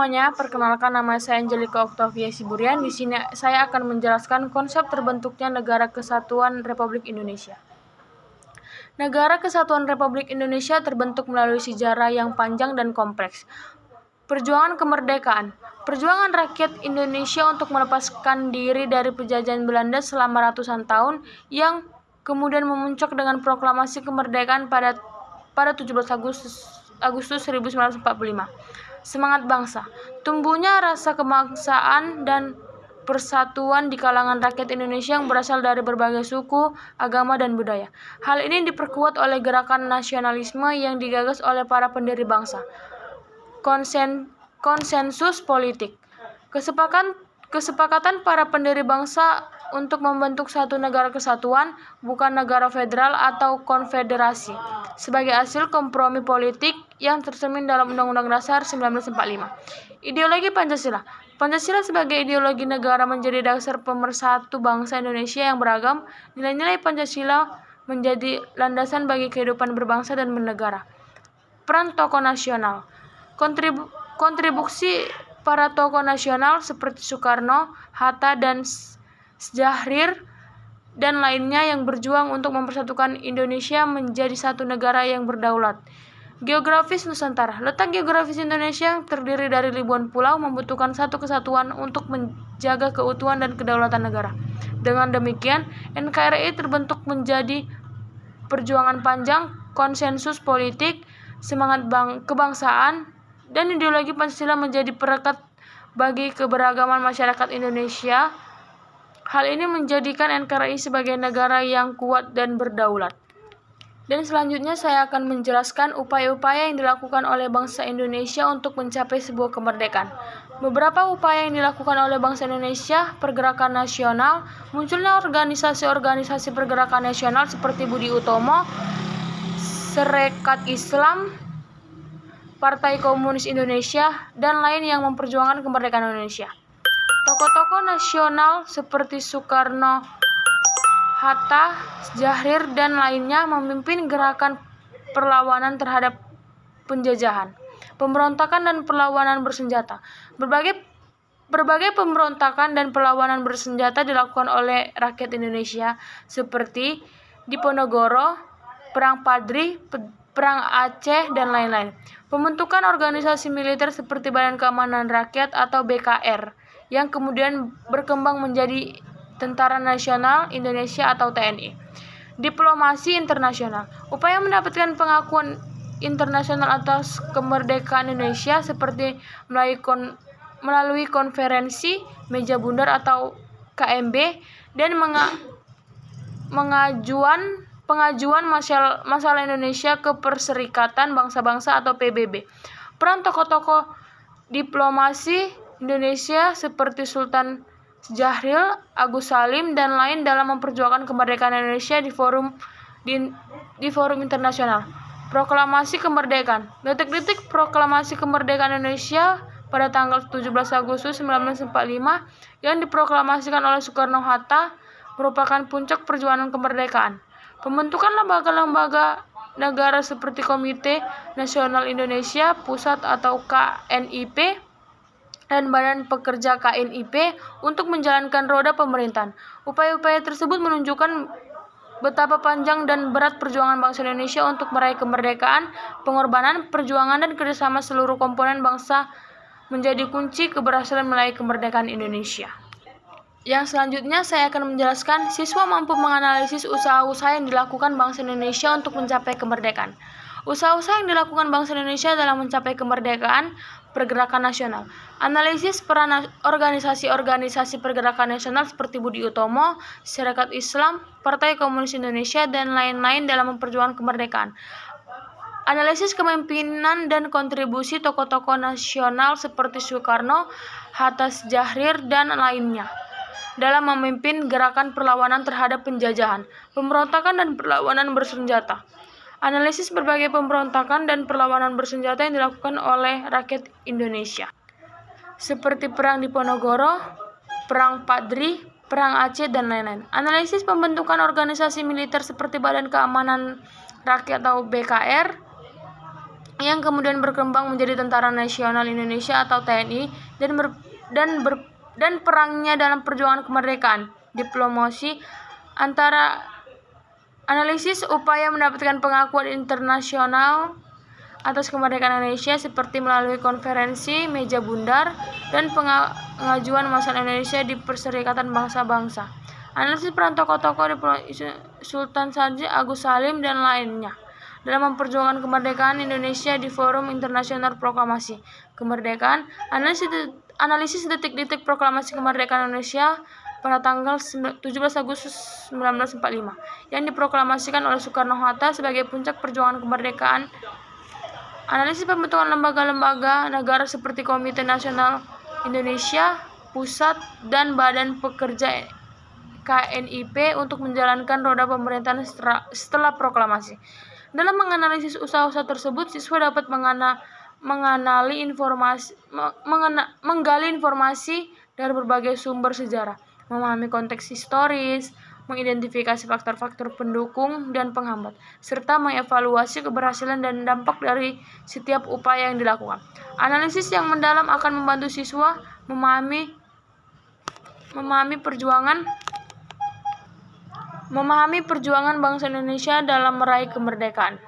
semuanya, perkenalkan nama saya Angelika Octavia Siburian. Di sini saya akan menjelaskan konsep terbentuknya Negara Kesatuan Republik Indonesia. Negara Kesatuan Republik Indonesia terbentuk melalui sejarah yang panjang dan kompleks. Perjuangan kemerdekaan. Perjuangan rakyat Indonesia untuk melepaskan diri dari penjajahan Belanda selama ratusan tahun yang kemudian memuncak dengan proklamasi kemerdekaan pada 17 Agustus 1945. Semangat bangsa. Tumbuhnya rasa kebangsaan dan persatuan di kalangan rakyat Indonesia yang berasal dari berbagai suku, agama, dan budaya. Hal ini diperkuat oleh gerakan nasionalisme yang digagas oleh para pendiri bangsa. Konsensus politik. Kesepakatan para pendiri bangsa untuk membentuk satu negara kesatuan, bukan negara federal atau konfederasi, sebagai hasil kompromi politik yang tercermin dalam Undang-Undang Dasar 1945. Ideologi Pancasila. Pancasila sebagai ideologi negara menjadi dasar pemersatu bangsa Indonesia yang beragam. Nilai-nilai Pancasila menjadi landasan bagi kehidupan berbangsa dan bernegara. Peran tokoh nasional. Kontribusi para tokoh nasional seperti Soekarno, Hatta, dan Syahrir dan lainnya yang berjuang untuk mempersatukan Indonesia menjadi satu negara yang berdaulat. Geografis Nusantara. Letak geografis Indonesia yang terdiri dari ribuan pulau membutuhkan satu kesatuan untuk menjaga keutuhan dan kedaulatan negara. Dengan demikian, NKRI terbentuk menjadi perjuangan panjang, konsensus politik, semangat kebangsaan, dan ideologi Pancasila menjadi perekat bagi keberagaman masyarakat Indonesia. Hal ini menjadikan NKRI sebagai negara yang kuat dan berdaulat. Dan selanjutnya saya akan menjelaskan upaya-upaya yang dilakukan oleh bangsa Indonesia untuk mencapai sebuah kemerdekaan. Beberapa upaya yang dilakukan oleh bangsa Indonesia: pergerakan nasional, munculnya organisasi-organisasi pergerakan nasional seperti Budi Utomo, Sarekat Islam, Partai Komunis Indonesia, dan lain yang memperjuangkan kemerdekaan Indonesia. Tokoh-tokoh nasional seperti Soekarno, Hatta, Syahrir, dan lainnya memimpin gerakan perlawanan terhadap penjajahan, pemberontakan, dan perlawanan bersenjata. Berbagai pemberontakan dan perlawanan bersenjata dilakukan oleh rakyat Indonesia seperti Diponegoro, Perang Padri, Perang Aceh, dan lain-lain. Pembentukan organisasi militer seperti Badan Keamanan Rakyat atau BKR yang kemudian berkembang menjadi Tentara Nasional Indonesia atau TNI. Diplomasi internasional. Upaya mendapatkan pengakuan internasional atas kemerdekaan Indonesia seperti melalui konferensi Meja Bundar atau KMB dan pengajuan masalah Indonesia ke Perserikatan Bangsa-Bangsa atau PBB. Peran tokoh-tokoh diplomasi Indonesia seperti Sultan Syahrir, Agus Salim, dan lain dalam memperjuangkan kemerdekaan Indonesia di forum internasional. Proklamasi kemerdekaan. Detik-detik proklamasi kemerdekaan Indonesia pada tanggal 17 Agustus 1945 yang diproklamasikan oleh Soekarno-Hatta merupakan puncak perjuangan kemerdekaan. Pembentukan lembaga-lembaga negara seperti Komite Nasional Indonesia Pusat atau KNIP dan Badan Pekerja KNIP untuk menjalankan roda pemerintahan. Upaya-upaya tersebut menunjukkan betapa panjang dan berat perjuangan bangsa Indonesia untuk meraih kemerdekaan. Pengorbanan, perjuangan, dan kerjasama seluruh komponen bangsa menjadi kunci keberhasilan meraih kemerdekaan Indonesia. Yang selanjutnya saya akan menjelaskan siswa mampu menganalisis usaha-usaha yang dilakukan bangsa Indonesia untuk mencapai kemerdekaan. Usaha-usaha yang dilakukan bangsa Indonesia dalam mencapai kemerdekaan. Pergerakan nasional. Analisis peran organisasi-organisasi pergerakan nasional seperti Budi Utomo, Sarekat Islam, Partai Komunis Indonesia, dan lain-lain dalam memperjuangkan kemerdekaan. Analisis kepemimpinan dan kontribusi tokoh-tokoh nasional seperti Soekarno, Hatta, Syahrir, dan lainnya dalam memimpin gerakan perlawanan terhadap penjajahan, pemberontakan, dan perlawanan bersenjata. Analisis berbagai pemberontakan dan perlawanan bersenjata yang dilakukan oleh rakyat Indonesia, seperti Perang Diponegoro, Perang Padri, Perang Aceh, dan lain-lain. Analisis pembentukan organisasi militer seperti Badan Keamanan Rakyat atau BKR, yang kemudian berkembang menjadi Tentara Nasional Indonesia atau TNI dan perangnya dalam perjuangan kemerdekaan. Diplomasi antara analisis upaya mendapatkan pengakuan internasional atas kemerdekaan Indonesia seperti melalui konferensi meja bundar dan pengajuan masalah Indonesia di Perserikatan Bangsa-Bangsa. Analisis peran tokoh-tokoh diplomasi Sultan Syarif, Agus Salim, dan lainnya dalam memperjuangkan kemerdekaan Indonesia di forum internasional proklamasi kemerdekaan. Analisis detik-detik proklamasi kemerdekaan Indonesia pada tanggal 17 Agustus 1945 yang diproklamasikan oleh Soekarno-Hatta sebagai puncak perjuangan kemerdekaan. Analisis pembentukan lembaga-lembaga negara seperti Komite Nasional Indonesia Pusat dan Badan Pekerja KNIP untuk menjalankan roda pemerintahan setelah proklamasi. Dalam menganalisis usaha-usaha tersebut, siswa dapat menggali informasi dari berbagai sumber sejarah, memahami konteks historis, mengidentifikasi faktor-faktor pendukung dan penghambat, serta mengevaluasi keberhasilan dan dampak dari setiap upaya yang dilakukan. Analisis yang mendalam akan membantu siswa memahami perjuangan bangsa Indonesia dalam meraih kemerdekaan.